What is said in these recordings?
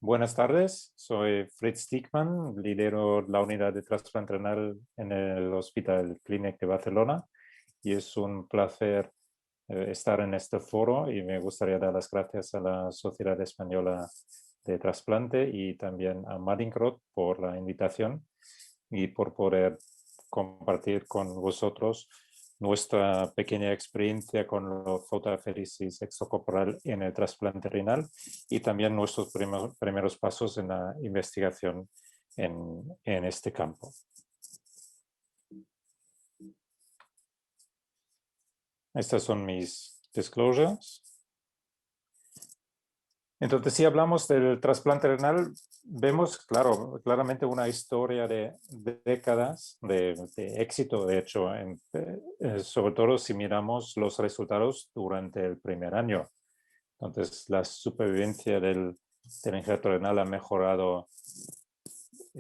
Buenas tardes, soy Fritz Diekmann, lidero la unidad de trasplante renal en el Hospital Clínic de Barcelona y es un placer estar en este foro y me gustaría dar las gracias a la Sociedad Española de Trasplante y también a Mallinckrodt por la invitación y por poder compartir con vosotros nuestra pequeña experiencia con la fotaféresis extracorporal en el trasplante renal y también nuestros primeros pasos en la investigación en este campo. Estas son mis disclosures. Entonces, si hablamos del trasplante renal, vemos, claramente una historia de décadas de éxito, de hecho, sobre todo si miramos los resultados durante el primer año. Entonces, la supervivencia del injerto renal ha mejorado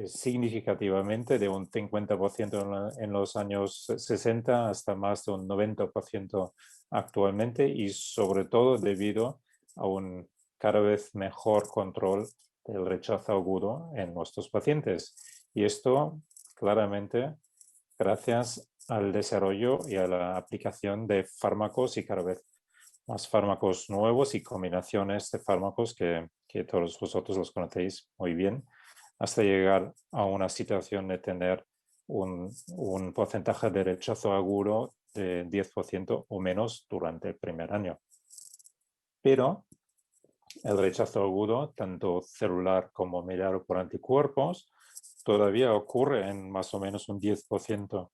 significativamente de un 50% en los años 60 hasta más de un 90% actualmente y sobre todo debido a un cada vez mejor control del rechazo agudo en nuestros pacientes. Y esto claramente gracias al desarrollo y a la aplicación de fármacos y cada vez más fármacos nuevos y combinaciones de fármacos que todos vosotros los conocéis muy bien, hasta llegar a una situación de tener un porcentaje de rechazo agudo de 10% o menos durante el primer año. Pero el rechazo agudo, tanto celular como mediado por anticuerpos, todavía ocurre en más o menos un 10%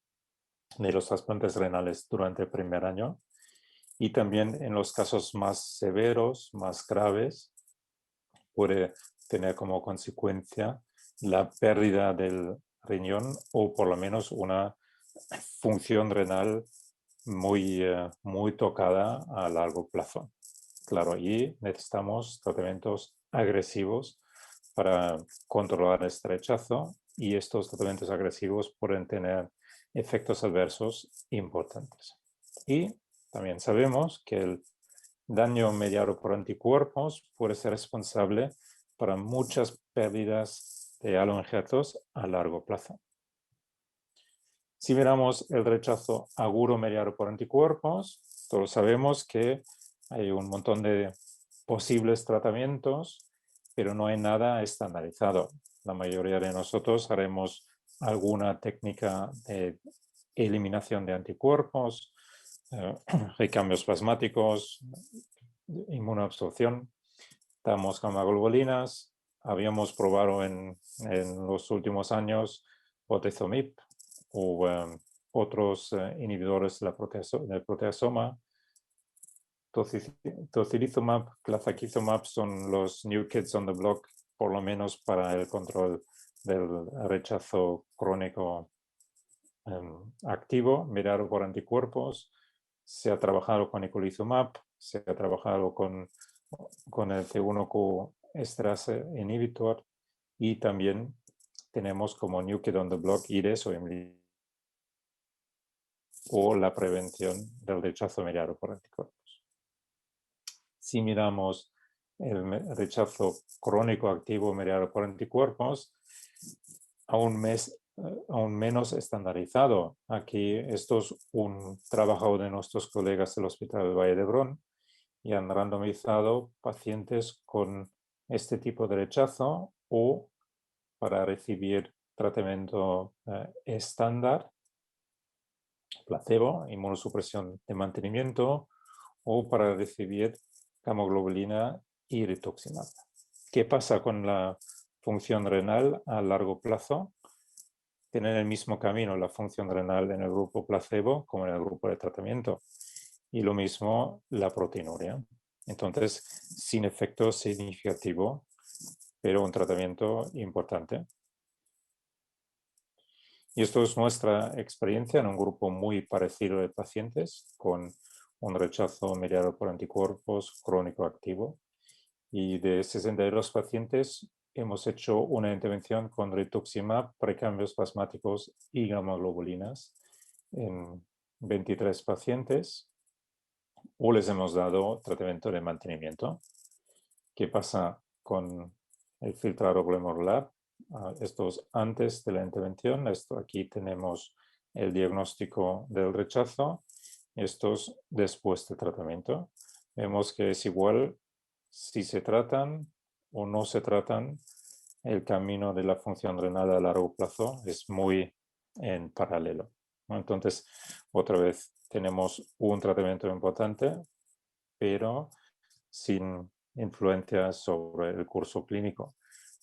de los trasplantes renales durante el primer año. Y también en los casos más severos, más graves, puede tener como consecuencia la pérdida del riñón o por lo menos una función renal muy tocada a largo plazo. Claro, y necesitamos tratamientos agresivos para controlar este rechazo y estos tratamientos agresivos pueden tener efectos adversos importantes. Y también sabemos que el daño mediado por anticuerpos puede ser responsable para muchas pérdidas de aloinjertos a largo plazo. Si miramos el rechazo agudo mediado por anticuerpos, todos sabemos que hay un montón de posibles tratamientos, pero no hay nada estandarizado. La mayoría de nosotros haremos alguna técnica de eliminación de anticuerpos, recambios plasmáticos, inmunoabsorción, damos gamma-globulinas. Habíamos probado en los últimos años bortezomib o otros inhibidores del proteasoma. Tocilizumab, clazakizumab son los new kids on the block, por lo menos para el control del rechazo crónico activo, mediado por anticuerpos. Se ha trabajado con eculizumab, se ha trabajado con el C1q esterase inhibitor y también tenemos como new kid on the block IDES o la prevención del rechazo mediado por anticuerpos. Si miramos el rechazo crónico activo mediado por anticuerpos, aún menos estandarizado. Aquí esto es un trabajo de nuestros colegas del Hospital del Valle d'Hebron y han randomizado pacientes con este tipo de rechazo o para recibir tratamiento estándar, placebo, inmunosupresión de mantenimiento o para recibir gamoglobulina y rituximab. ¿Qué pasa con la función renal a largo plazo? Tienen el mismo camino la función renal en el grupo placebo como en el grupo de tratamiento. Y lo mismo la proteinuria. Entonces, sin efecto significativo, pero un tratamiento importante. Y esto es nuestra experiencia en un grupo muy parecido de pacientes con un rechazo mediado por anticuerpos crónico activo. Y de 62 pacientes hemos hecho una intervención con rituximab, precambios plasmáticos y gamma-globulinas en 23 pacientes o les hemos dado tratamiento de mantenimiento. ¿Qué pasa con el filtrado glomerular. Esto es antes de la intervención. Esto aquí tenemos el diagnóstico del rechazo. Esto es después del tratamiento. Vemos que es igual si se tratan o no se tratan. El camino de la función renal a largo plazo es muy en paralelo, ¿no? Entonces, otra vez, tenemos un tratamiento importante, pero sin influencia sobre el curso clínico.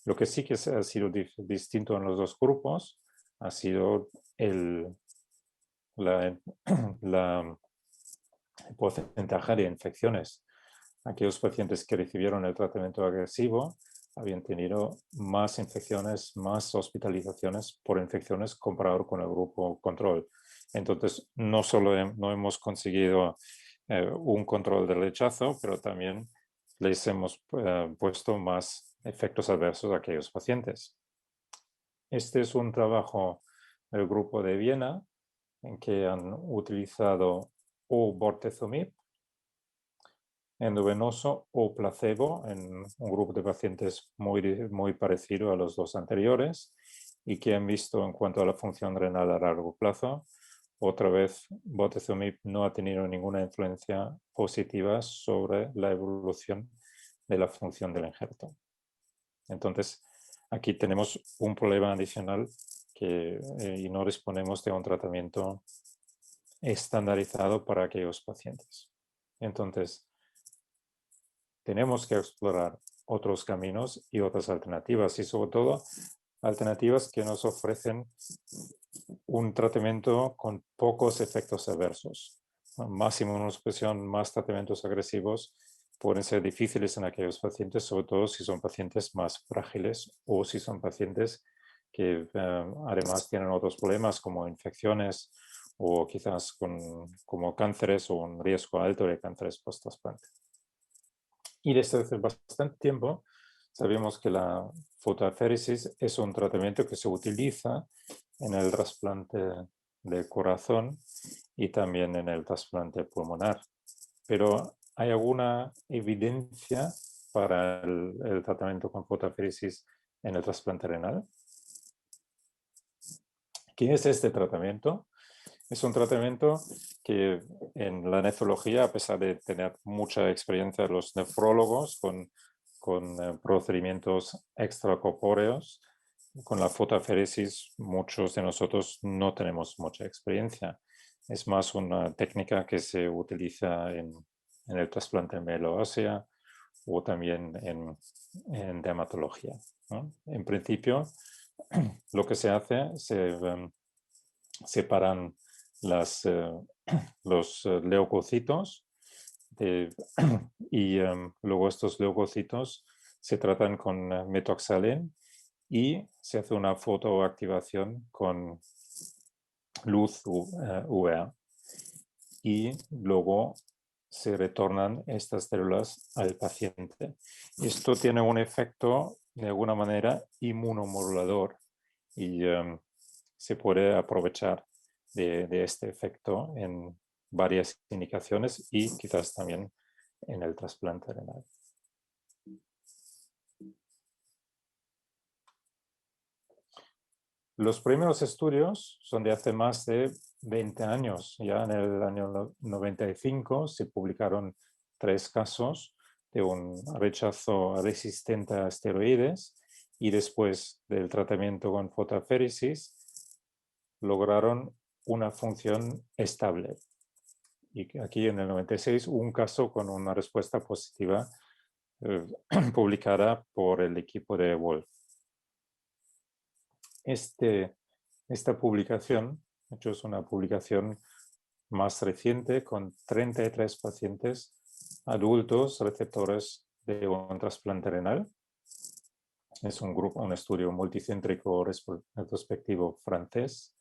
Lo que sí que ha sido distinto en los dos grupos ha sido la porcentaje de infecciones. Aquellos pacientes que recibieron el tratamiento agresivo habían tenido más infecciones, más hospitalizaciones por infecciones comparado con el grupo control. Entonces, no solo no hemos conseguido un control del rechazo, pero también les hemos puesto más efectos adversos a aquellos pacientes. Este es un trabajo del grupo de Viena en que han utilizado o bortezomib endovenoso o placebo en un grupo de pacientes muy parecido a los dos anteriores y que han visto en cuanto a la función renal a largo plazo. Otra vez, bortezomib no ha tenido ninguna influencia positiva sobre la evolución de la función del injerto. Entonces, aquí tenemos un problema adicional y no disponemos de un tratamiento estandarizado para aquellos pacientes. Entonces, tenemos que explorar otros caminos y otras alternativas y sobre todo alternativas que nos ofrecen un tratamiento con pocos efectos adversos. Más inmunosupresión, más tratamientos agresivos pueden ser difíciles en aquellos pacientes, sobre todo si son pacientes más frágiles o si son pacientes que además tienen otros problemas como infecciones o quizás como cánceres o un riesgo alto de cánceres post-trasplante. Y desde hace bastante tiempo sabemos que la fotoaféresis es un tratamiento que se utiliza en el trasplante de corazón y también en el trasplante pulmonar. Pero ¿hay alguna evidencia para el tratamiento con fotoaféresis en el trasplante renal? ¿Qué es este tratamiento? Es un tratamiento que en la nefrología, a pesar de tener mucha experiencia los nefrólogos con procedimientos extracorpóreos, con la fotoaféresis muchos de nosotros no tenemos mucha experiencia. Es más una técnica que se utiliza en el trasplante de médula ósea o también en dermatología, ¿no? En principio, lo que se hace, se separan los leucocitos y luego estos leucocitos se tratan con metoxalén y se hace una fotoactivación con luz UVA y luego se retornan estas células al paciente. Esto tiene un efecto de alguna manera inmunomodulador y se puede aprovechar de este efecto en varias indicaciones y quizás también en el trasplante renal. Los primeros estudios son de hace más de 20 años. Ya en el año 95 se publicaron 3 casos de un rechazo resistente a esteroides y después del tratamiento con fotoaféresis lograron una función estable. Y aquí en el 96 un caso con una respuesta positiva publicada por el equipo de Wolf. Esta publicación, de hecho es una publicación más reciente con 33 pacientes adultos receptores de un trasplante renal. Es un estudio multicéntrico retrospectivo francés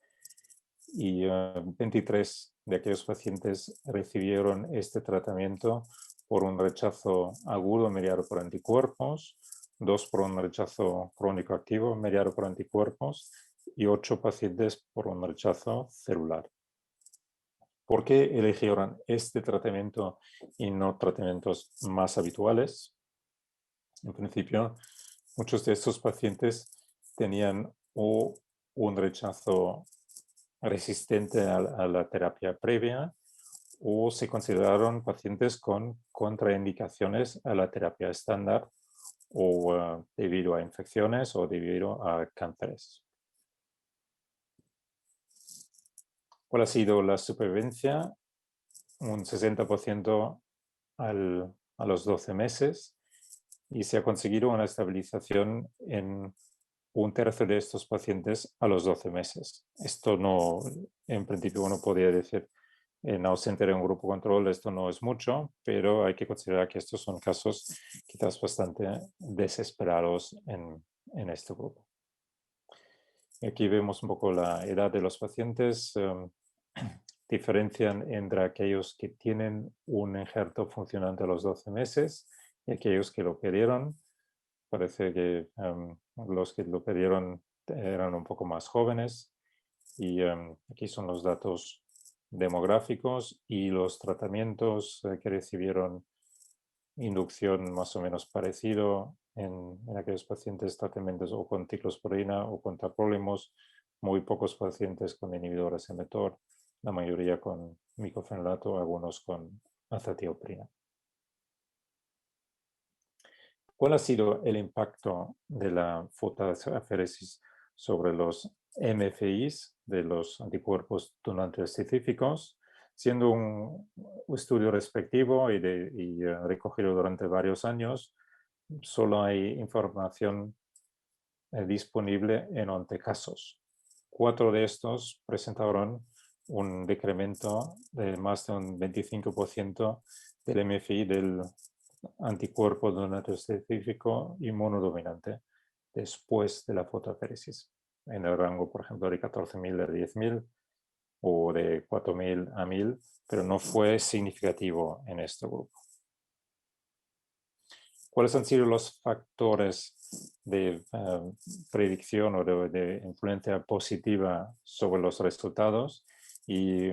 y 23 de aquellos pacientes recibieron este tratamiento por un rechazo agudo mediado por anticuerpos, 2 por un rechazo crónico activo mediado por anticuerpos y 8 pacientes por un rechazo celular. ¿Por qué eligieron este tratamiento y no tratamientos más habituales? En principio, muchos de estos pacientes tenían o un rechazo resistente a la terapia previa o se consideraron pacientes con contraindicaciones a la terapia estándar o debido a infecciones o debido a cánceres. ¿Cuál ha sido la supervivencia? Un 60% a los 12 meses y se ha conseguido una estabilización en un tercio de estos pacientes a los 12 meses. Esto no, en principio uno podría decir, en ausente de un grupo control esto no es mucho, pero hay que considerar que estos son casos quizás bastante desesperados en este grupo. Aquí vemos un poco la edad de los pacientes. Diferencian entre aquellos que tienen un injerto funcionante a los 12 meses y aquellos que lo pidieron. Parece que los que lo pidieron eran un poco más jóvenes y aquí son los datos demográficos y los tratamientos que recibieron inducción más o menos parecido en aquellos pacientes tratamientos o con ciclosporina o con tacrolimus, muy pocos pacientes con inhibidores mTOR, la mayoría con micofenolato, algunos con azatioprina. ¿Cuál ha sido el impacto de la fotoaféresis sobre los MFIs de los anticuerpos donantes específicos? Siendo un estudio respectivo y recogido durante varios años, solo hay información disponible en 11 casos. 4 de estos presentaron un decremento de más de un 25% del MFI del anticuerpo donante específico inmunodominante después de la fotoaféresis, en el rango, por ejemplo, de 14.000 a 10.000 o de 4.000 a 1.000, pero no fue significativo en este grupo. ¿Cuáles han sido los factores de predicción o de influencia positiva sobre los resultados? Y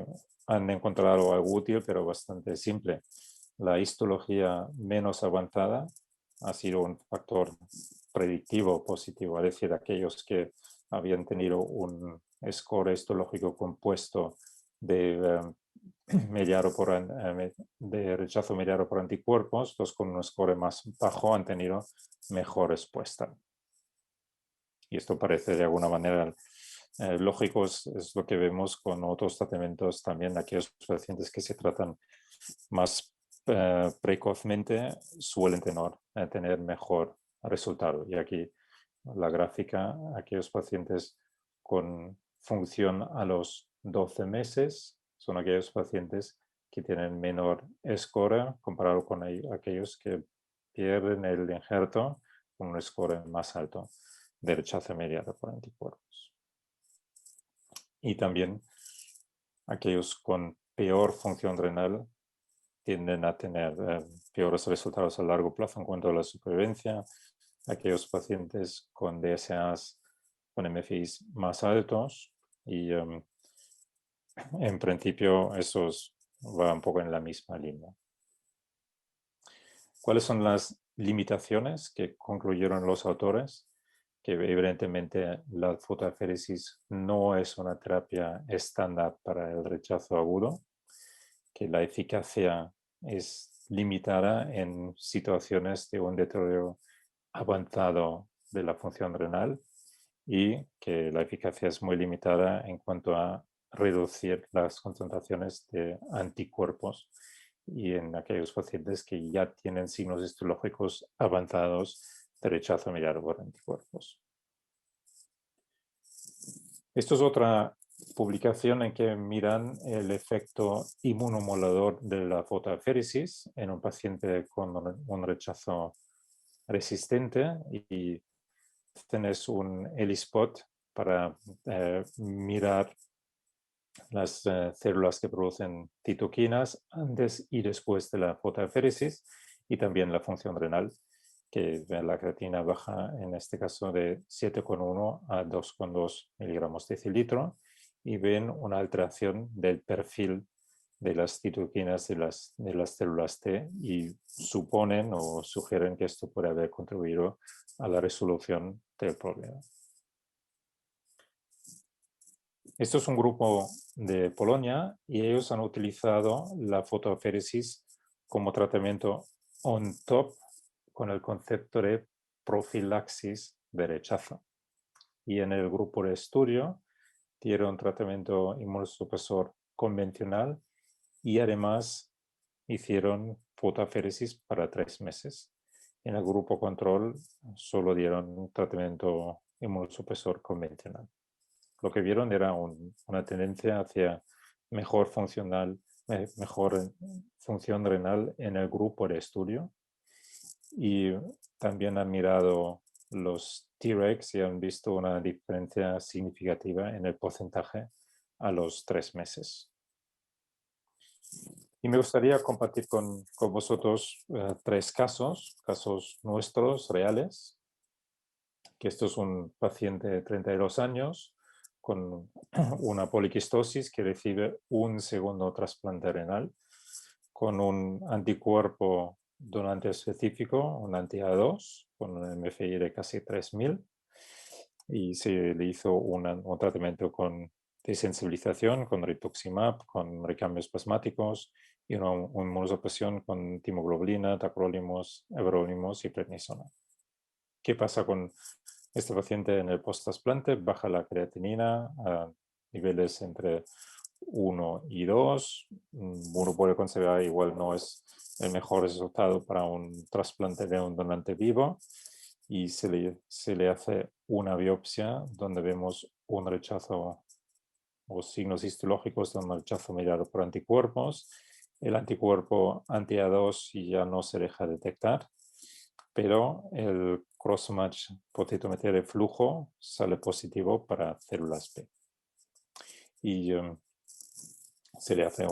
han encontrado algo útil, pero bastante simple. La histología menos avanzada ha sido un factor predictivo positivo, es decir, aquellos que habían tenido un score histológico compuesto de de rechazo mediado por anticuerpos, los con un score más bajo han tenido mejor respuesta. Y esto parece de alguna manera lógico, es lo que vemos con otros tratamientos también, aquellos pacientes que se tratan más precozmente suelen tener mejor resultado. Y aquí la gráfica, aquellos pacientes con función a los 12 meses son aquellos pacientes que tienen menor score comparado con aquellos que pierden el injerto con un score más alto de rechazo mediado por anticuerpos. Y también aquellos con peor función renal tienden a tener peores resultados a largo plazo en cuanto a la supervivencia. Aquellos pacientes con DSAs con MFIs más altos y en principio esos van un poco en la misma línea. ¿Cuáles son las limitaciones que concluyeron los autores? Que evidentemente la fotoaféresis no es una terapia estándar para el rechazo agudo, que la eficacia es limitada en situaciones de un deterioro avanzado de la función renal y que la eficacia es muy limitada en cuanto a reducir las concentraciones de anticuerpos y en aquellos pacientes que ya tienen signos histológicos avanzados de rechazo mediado por anticuerpos. Esto es otra publicación en que miran el efecto inmunomodulador de la fotoaféresis en un paciente con un rechazo resistente y tienes un ELISpot para mirar las células que producen citoquinas antes y después de la fotoaféresis y también la función renal, que la creatina baja en este caso de 7,1 a 2,2 miligramos decilitro y ven una alteración del perfil de las citoquinas de las células T y suponen o sugieren que esto puede haber contribuido a la resolución del problema. Esto es un grupo de Polonia y ellos han utilizado la fotoaféresis como tratamiento on top con el concepto de profilaxis de rechazo. Y en el grupo de estudio dieron tratamiento inmunosupresor convencional y además hicieron fotoaféresis para 3 meses. En el grupo control solo dieron tratamiento inmunosupresor convencional. Lo que vieron era una tendencia hacia mejor función renal en el grupo de estudio, y también han mirado los T-Rex y han visto una diferencia significativa en el porcentaje a los 3 meses. Y me gustaría compartir con vosotros 3 casos nuestros reales, que esto es un paciente de 32 años con una poliquistosis que recibe un segundo trasplante renal con un anticuerpo donante específico, un anti-A2, con un MFI de casi 3000, y se le hizo un tratamiento de sensibilización con rituximab, con recambios plasmáticos y una inmunosupresión con timoglobulina, tacrolimus, everolimus y prednisona. ¿Qué pasa con este paciente en el post-trasplante? Baja la creatinina a niveles entre 1 y 2. Uno puede considerar igual no es el mejor resultado para un trasplante de un donante vivo, y se le hace una biopsia donde vemos un rechazo o signos histológicos de un rechazo mediado por anticuerpos. El anticuerpo anti-A2 ya no se deja detectar, pero el cross-match potentiometría de flujo sale positivo para células B. Y se le hace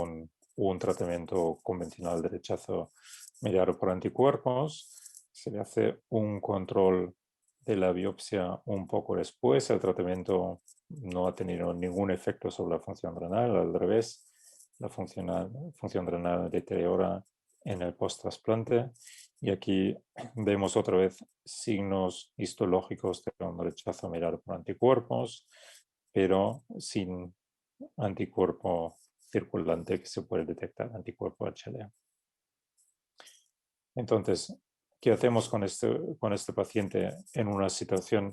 un tratamiento convencional de rechazo mediado por anticuerpos, se le hace un control de la biopsia un poco después. El tratamiento no ha tenido ningún efecto sobre la función renal, al revés, la función renal deteriora en el post-trasplante. Y aquí vemos otra vez signos histológicos de un rechazo mediado por anticuerpos, pero sin anticuerpo circulante que se puede detectar, anticuerpo HLA. Entonces, ¿qué hacemos con este paciente en una situación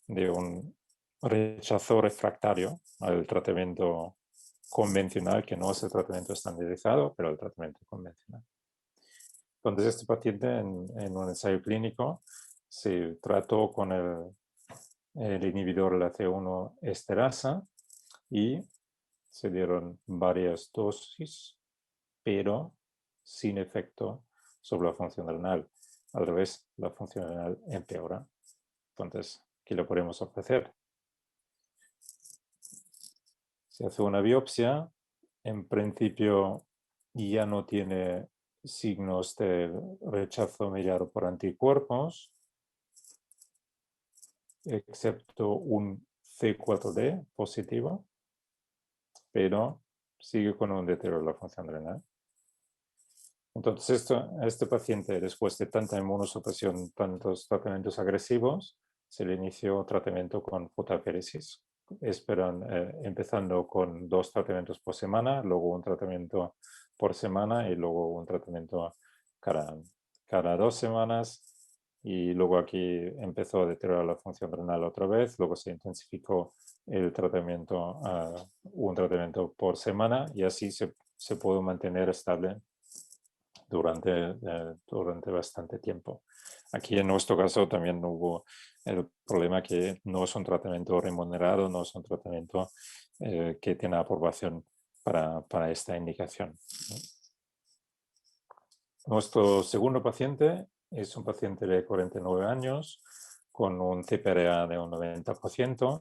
de un rechazo refractario al tratamiento convencional, que no es el tratamiento estandarizado, pero el tratamiento convencional? Entonces, este paciente en un ensayo clínico se trató con el inhibidor de la C1 esterasa y se dieron varias dosis, pero sin efecto sobre la función renal. Al revés, la función renal empeora. Entonces, ¿qué le podemos ofrecer? Se hace una biopsia, en principio ya no tiene signos de rechazo mediado por anticuerpos, excepto un C4D positivo, pero sigue con un deterioro de la función renal. Entonces, este paciente, después de tanta inmunosupresión, tantos tratamientos agresivos, se le inició tratamiento con fotoaféresis. Empezando con 2 tratamientos por semana, luego un tratamiento por semana y luego un tratamiento cada 2 semanas. Y luego aquí empezó a deteriorar la función renal otra vez, luego se intensificó el tratamiento a un tratamiento por semana, y así se pudo mantener estable durante bastante tiempo. Aquí en nuestro caso también hubo el problema que no es un tratamiento remunerado, no es un tratamiento que tiene aprobación para esta indicación. Nuestro segundo paciente es un paciente de 49 años con un CPRA de un 90%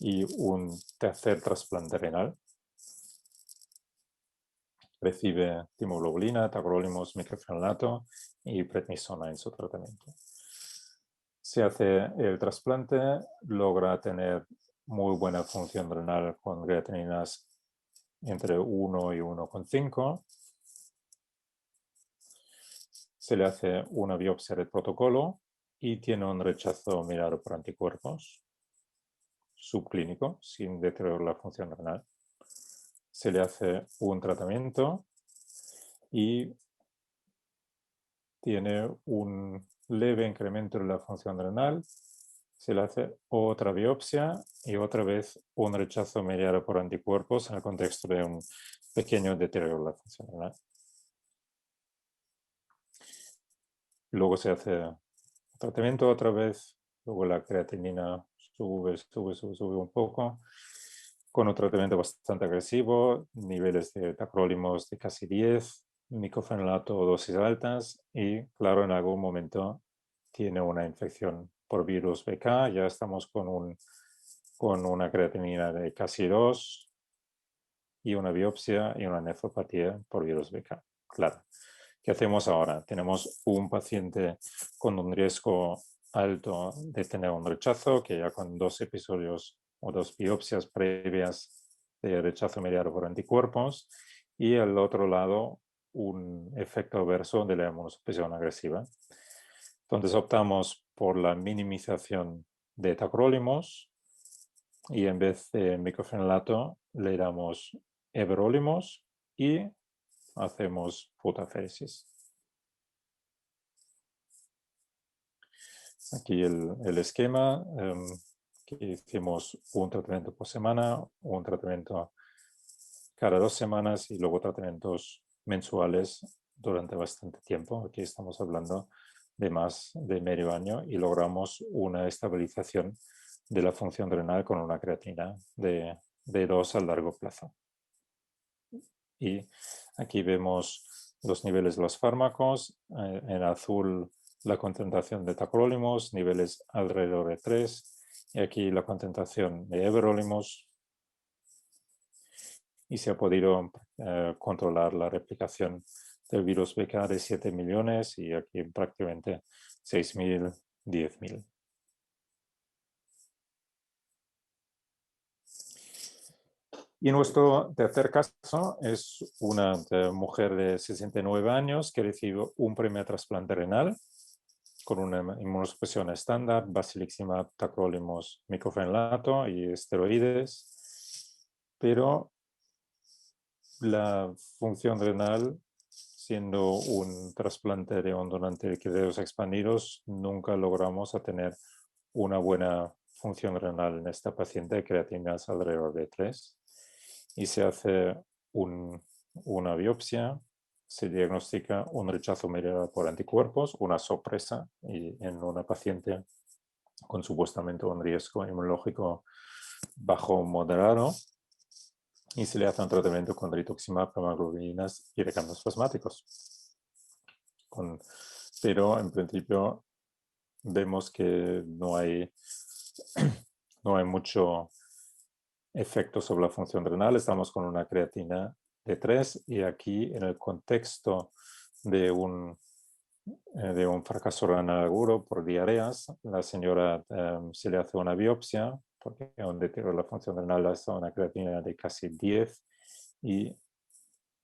y un tercer trasplante renal. Recibe timoglobulina, tacrolimus, microfenonato y prednisona en su tratamiento. Se hace el trasplante, logra tener muy buena función renal con creatininas entre 1 y 1,5. Se le hace una biopsia del protocolo y tiene un rechazo mirado por anticuerpos subclínico sin deteriorar la función renal. Se le hace un tratamiento y tiene un leve incremento de la función renal. Se le hace otra biopsia y otra vez un rechazo mediado por anticuerpos en el contexto de un pequeño deterioro de la función renal. Luego se hace tratamiento otra vez, luego la creatinina sube un poco, con un tratamiento bastante agresivo, niveles de tacrolimus de casi 10, micofenolato dosis altas y, claro, en algún momento tiene una infección por virus BK, ya estamos con una creatinina de casi 2 y una biopsia y una nefropatía por virus BK. Claro. ¿Qué hacemos ahora? Tenemos un paciente con un riesgo alto de tener un rechazo, que ya con 2 episodios o 2 biopsias previas de rechazo mediado por anticuerpos, y al otro lado un efecto adverso de la inmunosupresión agresiva. Entonces optamos por la minimización de tacrolimus y en vez de micofenolato le damos everolimus y hacemos fotaféresis. Aquí el esquema, que hicimos un tratamiento por semana, un tratamiento cada 2 semanas y luego tratamientos mensuales durante bastante tiempo. Aquí estamos hablando de más de medio año y logramos una estabilización de la función renal con una creatina de 2 a largo plazo. Y aquí vemos los niveles de los fármacos, en azul la concentración de tacrolimus, niveles alrededor de 3, y aquí la concentración de everolimus, y se ha podido controlar la replicación del virus BK de 7 millones y aquí prácticamente 6.000, 10.000. Y nuestro tercer caso es una mujer de 69 años que recibió un primer trasplante renal con una inmunosupresión estándar, basiliximab, tacrolimus, micofenolato y esteroides, pero la función renal, siendo un trasplante de un donante de quirós expandidos, nunca logramos tener una buena función renal en esta paciente, creatinas alrededor de 3, y se hace una biopsia, se diagnostica un rechazo mediado por anticuerpos, una sorpresa, y en una paciente con supuestamente un riesgo inmunológico bajo o moderado, y se le hace un tratamiento con rituximab, gamaglobulinas y recargos plasmáticos. Pero en principio vemos que no hay mucho efecto sobre la función renal. Estamos con una creatina de 3 y aquí en el contexto de un fracaso renal agudo por diarreas, la señora se le hace una biopsia porque un deterioro de la función renal hasta una creatina de casi 10 y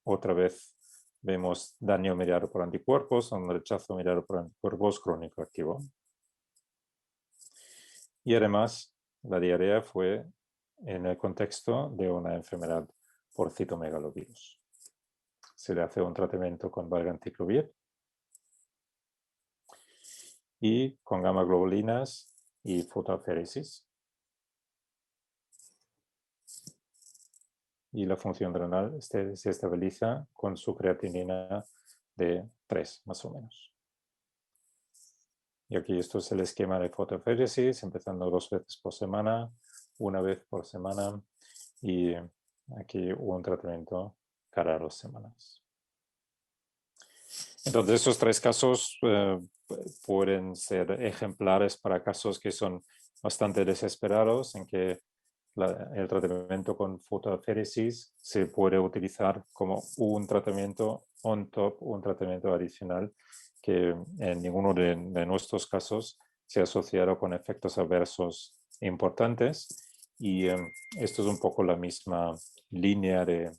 otra vez vemos daño mediado por anticuerpos, un rechazo mediado por anticuerpos crónico activo. Y además, la diarrea fue en el contexto de una enfermedad por citomegalovirus. Se le hace un tratamiento con valganciclovir y con gamma globulinas y fotoaféresis. Y la función renal se estabiliza con su creatinina de 3, más o menos. Y aquí esto es el esquema de fotoaféresis, empezando 2 veces por semana, 1 vez por semana, y aquí un tratamiento cada 2 semanas. Entonces, estos 3 casos pueden ser ejemplares para casos que son bastante desesperados, en que el tratamiento con fotoaféresis se puede utilizar como un tratamiento on top, un tratamiento adicional, que en ninguno de nuestros casos se ha asociado con efectos adversos importantes Y esto es un poco la misma línea de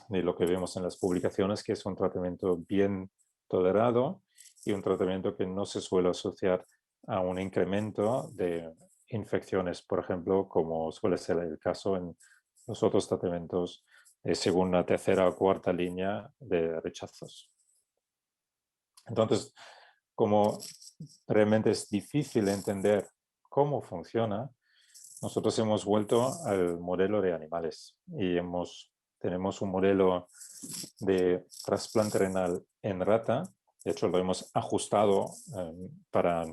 lo que vemos en las publicaciones, que es un tratamiento bien tolerado y un tratamiento que no se suele asociar a un incremento de infecciones, por ejemplo, como suele ser el caso en los otros tratamientos según la tercera o cuarta línea de rechazos. Entonces, como realmente es difícil entender cómo funciona, nosotros hemos vuelto al modelo de animales y tenemos un modelo de trasplante renal en rata. De hecho, lo hemos ajustado para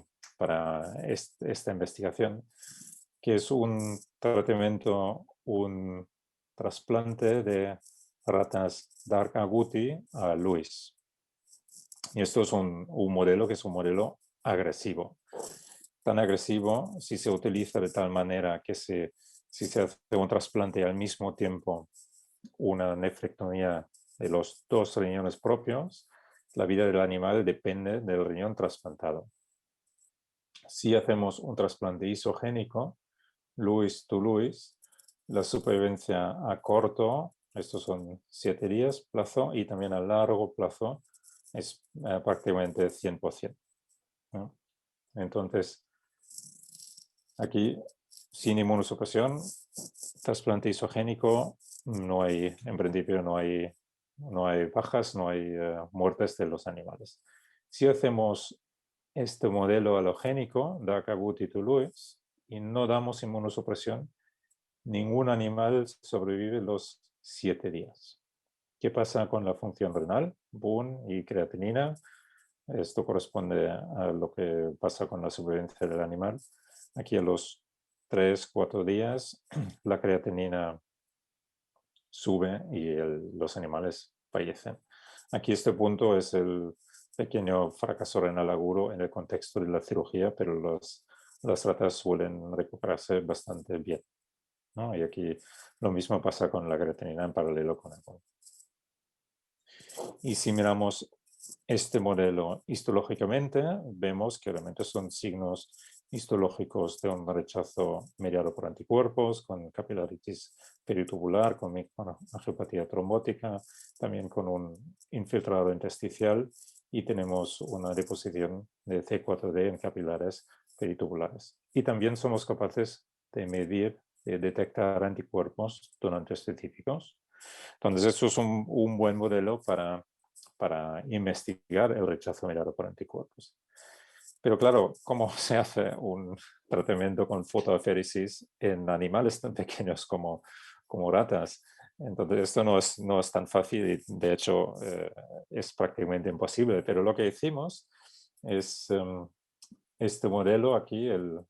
esta investigación, que es un tratamiento, un trasplante de ratas dark agouti a Lewis. Y esto es un modelo que es un modelo agresivo. Tan agresivo si se utiliza de tal manera que si se hace un trasplante y al mismo tiempo una nefrectomía de los dos riñones propios, la vida del animal depende del riñón trasplantado. Si hacemos un trasplante isogénico, Lewis to Lewis, la supervivencia a corto, estos son 7 días plazo, y también a largo plazo es prácticamente 100%. ¿no? Entonces, aquí, sin inmunosupresión, trasplante isogénico, en principio no hay bajas, no hay muertes de los animales. Si hacemos este modelo halogénico, dark agouti to Lewis, y no damos inmunosupresión, ningún animal sobrevive los 7 días. ¿Qué pasa con la función renal? BUN y creatinina. Esto corresponde a lo que pasa con la supervivencia del animal. Aquí a los 3-4 días la creatinina sube y los animales fallecen. Aquí este punto es el pequeño fracaso renal agudo en el contexto de la cirugía, pero las ratas suelen recuperarse bastante bien. ¿no? Y aquí lo mismo pasa con la creatinina en paralelo con el BUN. Y si miramos este modelo histológicamente, vemos que realmente son signos histológicos de un rechazo mediado por anticuerpos, con capilaritis peritubular, con angiopatía trombótica, también con un infiltrado intersticial y tenemos una deposición de C4d en capilares peritubulares. Y también somos capaces de medir, de detectar anticuerpos donantes específicos. Entonces, eso es un buen modelo para investigar el rechazo mediado por anticuerpos. Pero claro, ¿cómo se hace un tratamiento con fotoaféresis en animales tan pequeños como ratas? Entonces, esto no es tan fácil y de hecho es prácticamente imposible. Pero lo que hicimos es este modelo aquí, el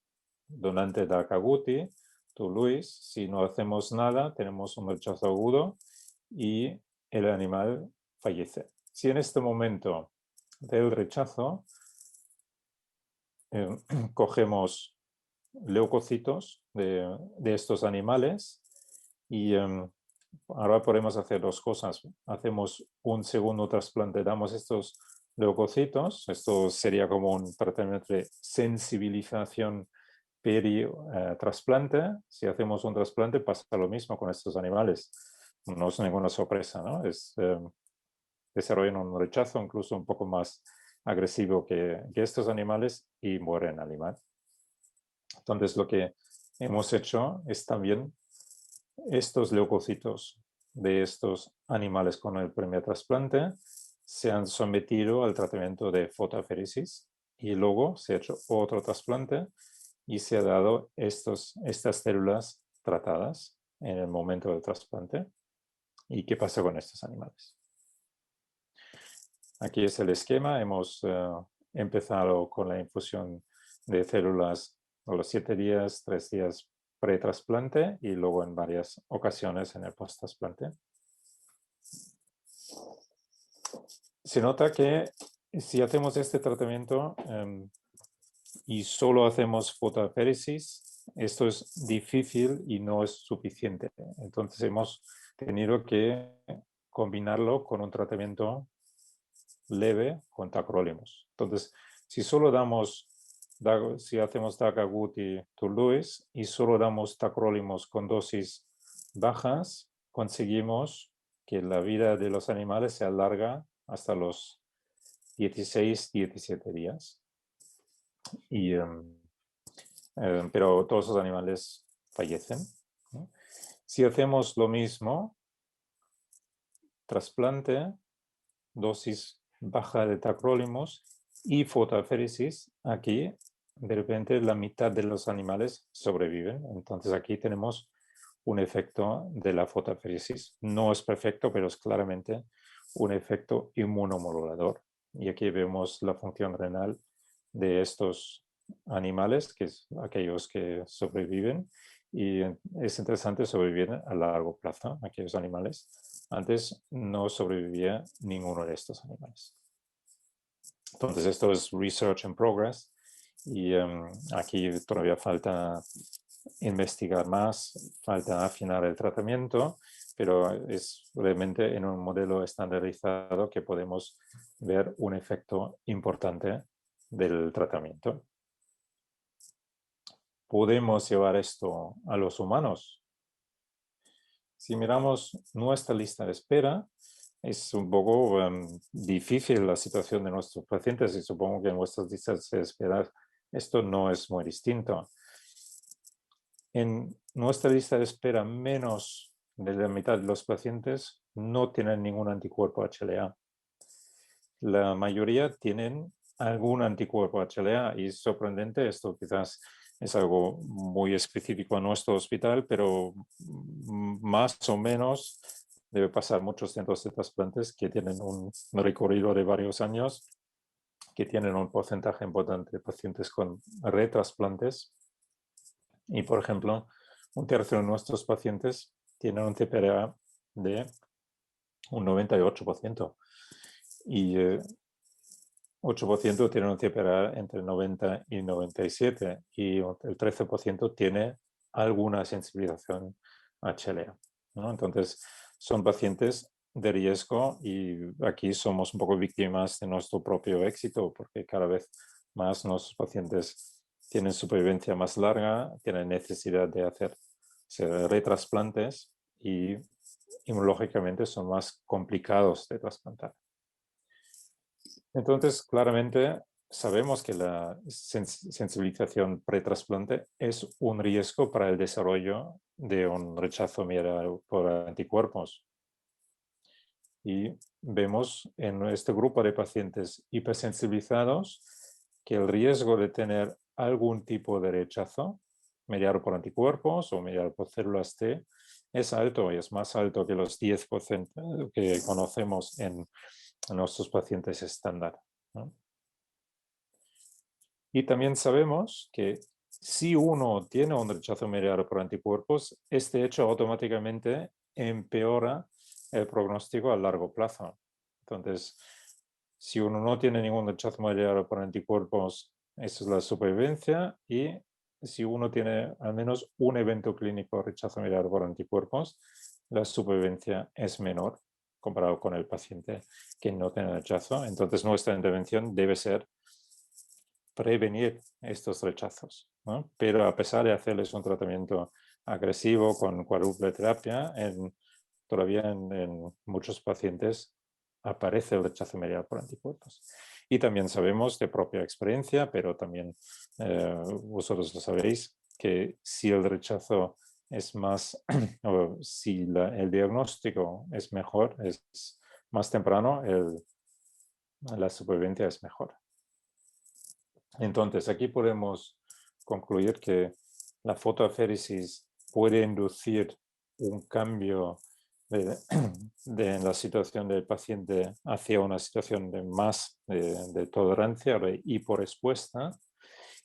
donante dark agouti, to Lewis. Si no hacemos nada, tenemos un rechazo agudo y el animal fallece. Si en este momento del rechazo cogemos leucocitos de estos animales y ahora podemos hacer dos cosas. Hacemos un segundo trasplante, damos estos leucocitos. Esto sería como un tratamiento de sensibilización peri-trasplante. Si hacemos un trasplante pasa lo mismo con estos animales. No es ninguna sorpresa, ¿no? Desarrollan un rechazo incluso un poco más agresivo que estos animales y mueren el animal. Entonces lo que hemos hecho es también estos leucocitos de estos animales con el primer trasplante se han sometido al tratamiento de fotoaféresis y luego se ha hecho otro trasplante y se ha dado estas células tratadas en el momento del trasplante. ¿Y qué pasa con estos animales? Aquí es el esquema. Hemos empezado con la infusión de células a los 7 días, 3 días pre-trasplante y luego en varias ocasiones en el post-trasplante. Se nota que si hacemos este tratamiento y solo hacemos fotoaféresis, esto es difícil y no es suficiente. Entonces hemos tenido que combinarlo con un tacrolimus. Entonces, si solo damos si hacemos Daga-Guti-Toulouse y solo damos tacrolimus con dosis bajas, conseguimos que la vida de los animales se alarga hasta los 16-17 días. Pero todos los animales fallecen, ¿no? Si hacemos lo mismo, trasplante, dosis baja de tacrolimus y fotoaféresis, aquí de repente la mitad de los animales sobreviven. Entonces aquí tenemos un efecto de la fotoaféresis. No es perfecto, pero es claramente un efecto inmunomodulador. Y aquí vemos la función renal de estos animales, que es aquellos que sobreviven. Y es interesante sobrevivir a largo plazo, aquellos animales. Antes no sobrevivía ninguno de estos animales. Entonces esto es research in progress y aquí todavía falta investigar más, falta afinar el tratamiento, pero es realmente en un modelo estandarizado que podemos ver un efecto importante del tratamiento. ¿Podemos llevar esto a los humanos? Si miramos nuestra lista de espera, es un poco difícil la situación de nuestros pacientes y supongo que en vuestras listas de espera esto no es muy distinto. En nuestra lista de espera, menos de la mitad de los pacientes no tienen ningún anticuerpo HLA. La mayoría tienen algún anticuerpo HLA y es sorprendente, esto quizás es algo muy específico a nuestro hospital, pero más o menos debe pasar muchos centros de trasplantes que tienen un recorrido de varios años, que tienen un porcentaje importante de pacientes con retrasplantes. Y, por ejemplo, un tercio de nuestros pacientes tienen un TPRA de un 98%. Y 8% tienen un TPRA entre 90 y 97 y el 13% tiene alguna sensibilización a HLA, ¿no? Entonces, son pacientes de riesgo y aquí somos un poco víctimas de nuestro propio éxito porque cada vez más nuestros pacientes tienen supervivencia más larga, tienen necesidad de hacer retrasplantes y inmunológicamente son más complicados de trasplantar. Entonces, claramente sabemos que la sensibilización pretrasplante es un riesgo para el desarrollo de un rechazo miral por anticuerpos. Y vemos en este grupo de pacientes hipersensibilizados que el riesgo de tener algún tipo de rechazo mediado por anticuerpos o mediado por células T es alto y es más alto que los 10% que conocemos en nuestros pacientes estándar, ¿no? Y también sabemos que si uno tiene un rechazo mediado por anticuerpos, este hecho automáticamente empeora el pronóstico a largo plazo. Entonces, si uno no tiene ningún rechazo mediado por anticuerpos, eso es la supervivencia, y si uno tiene al menos un evento clínico rechazo mediado por anticuerpos, la supervivencia es menor comparado con el paciente que no tiene rechazo. Entonces, nuestra intervención debe ser prevenir estos rechazos, ¿no? Pero a pesar de hacerles un tratamiento agresivo con cuádruple terapia, todavía en muchos pacientes aparece el rechazo mediado por anticuerpos. Y también sabemos de propia experiencia, pero también vosotros lo sabéis, que si el rechazo es más, o si el diagnóstico es mejor, es más temprano, la supervivencia es mejor. Entonces, aquí podemos concluir que la fotoaféresis puede inducir un cambio en la situación del paciente hacia una situación de más de tolerancia, de hiporespuesta.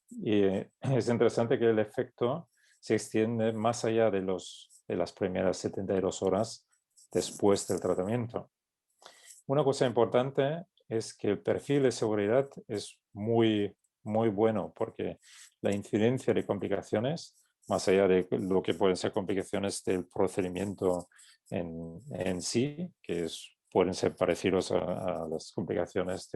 Y es interesante que el efecto se extiende más allá de las primeras 72 horas después del tratamiento. Una cosa importante es que el perfil de seguridad es muy bueno porque la incidencia de complicaciones, más allá de lo que pueden ser complicaciones del procedimiento en sí, que pueden ser parecidos a las complicaciones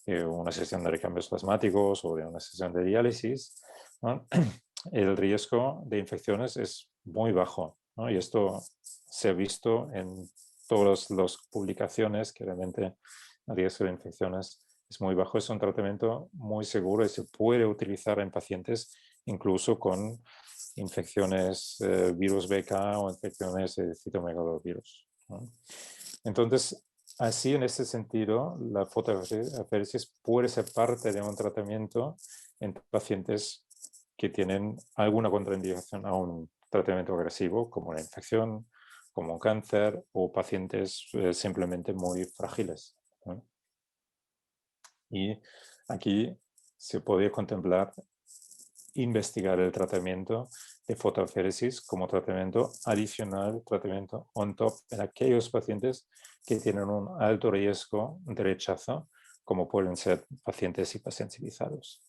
una sesión de recambios plasmáticos o de una sesión de diálisis, ¿no? El riesgo de infecciones es muy bajo, ¿no? Y esto se ha visto en todas las publicaciones que realmente el riesgo de infecciones es muy bajo. Es un tratamiento muy seguro y se puede utilizar en pacientes incluso con infecciones virus BK o infecciones de citomegalovirus, ¿no? Entonces, así, en ese sentido, la fotoaféresis puede ser parte de un tratamiento en pacientes que tienen alguna contraindicación a un tratamiento agresivo, como una infección, como un cáncer, o pacientes simplemente muy frágiles, ¿no? Y aquí se puede contemplar investigar el tratamiento de fotoaféresis como tratamiento adicional, tratamiento on top en aquellos pacientes que tienen un alto riesgo de rechazo, como pueden ser pacientes hipersensibilizados.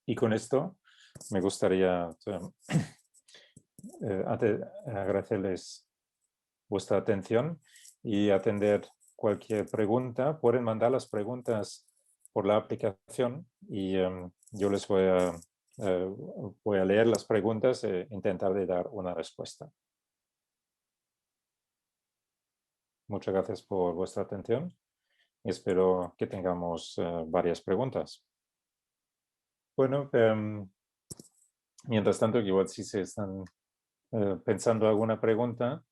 Y con esto me gustaría agradecerles vuestra atención y atender cualquier pregunta. Pueden mandar las preguntas por la aplicación y yo les voy a leer las preguntas e intentar de dar una respuesta. Muchas gracias por vuestra atención y espero que tengamos varias preguntas. Bueno, mientras tanto, igual si se están pensando alguna pregunta,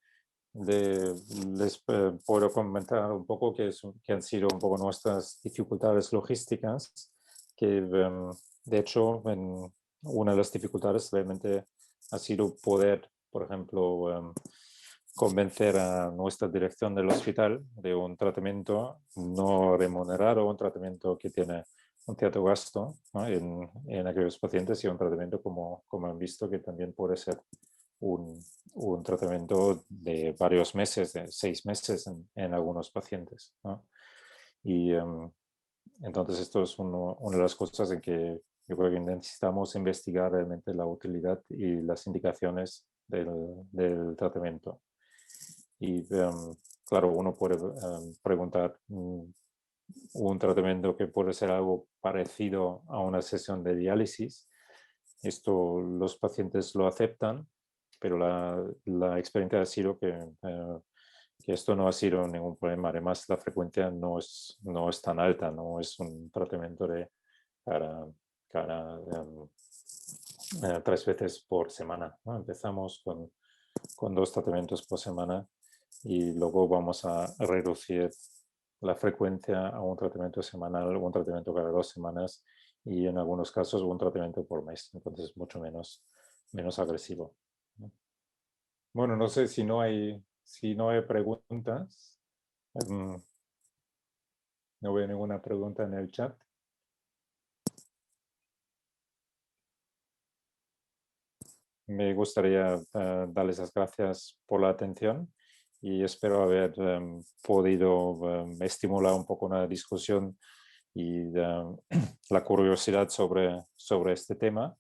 les puedo comentar un poco que han sido un poco nuestras dificultades logísticas, que de hecho una de las dificultades realmente ha sido poder, por ejemplo, convencer a nuestra dirección del hospital de un tratamiento no remunerado, un tratamiento que tiene un cierto gasto, ¿no? en aquellos pacientes, y un tratamiento como han visto que también puede ser un tratamiento de varios meses, de 6 meses en algunos pacientes, ¿no? Y entonces esto es una de las cosas en que yo creo que necesitamos investigar realmente la utilidad y las indicaciones del tratamiento. Y claro, uno puede preguntar un tratamiento que puede ser algo parecido a una sesión de diálisis. Esto los pacientes lo aceptan, pero la experiencia ha sido que esto no ha sido ningún problema. Además, la frecuencia no es tan alta, no es un tratamiento de cada 3 veces por semana, ¿no? Empezamos con 2 tratamientos por semana y luego vamos a reducir la frecuencia a un tratamiento semanal, un tratamiento cada 2 semanas y en algunos casos un tratamiento por mes. Entonces, mucho menos agresivo, ¿no? Bueno, no sé si no hay preguntas. No veo ninguna pregunta en el chat. Me gustaría darles las gracias por la atención y espero haber podido estimular un poco una discusión y la curiosidad sobre este tema.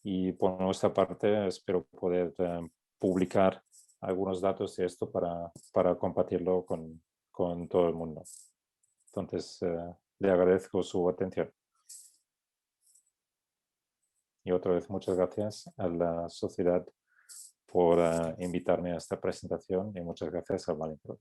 Y por nuestra parte espero poder publicar algunos datos de esto para compartirlo con todo el mundo. Entonces, le agradezco su atención. Y otra vez, muchas gracias a la sociedad por invitarme a esta presentación y muchas gracias a Mallinckrodt.